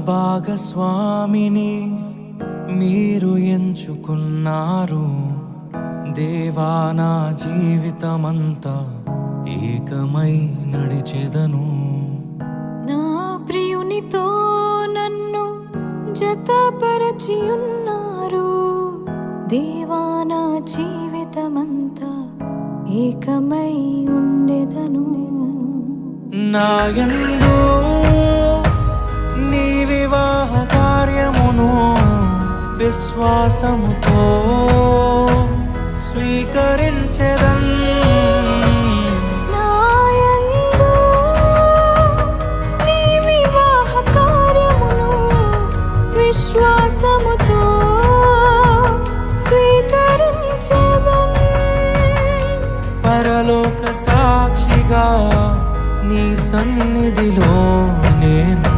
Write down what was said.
భాగస్వామిని మీరు ఎంచుకున్నారు దేవా, నా జీవితమంతా ఏకమై నడిచెదను. నా ప్రియునితో నన్ను జతపరచి ఉన్నారు దేవా, నా జీవితమంతా ఏకమై ఉండెదను. నా యందు నీ వివాహ కార్యమును విశ్వాసముతో స్వీకరించెదన్. నా యందు నీ వివాహ కార్యమును విశ్వాసముతో స్వీకరించెదన్. పరలోక సాక్షిగా నీ సన్నిధిలో నేను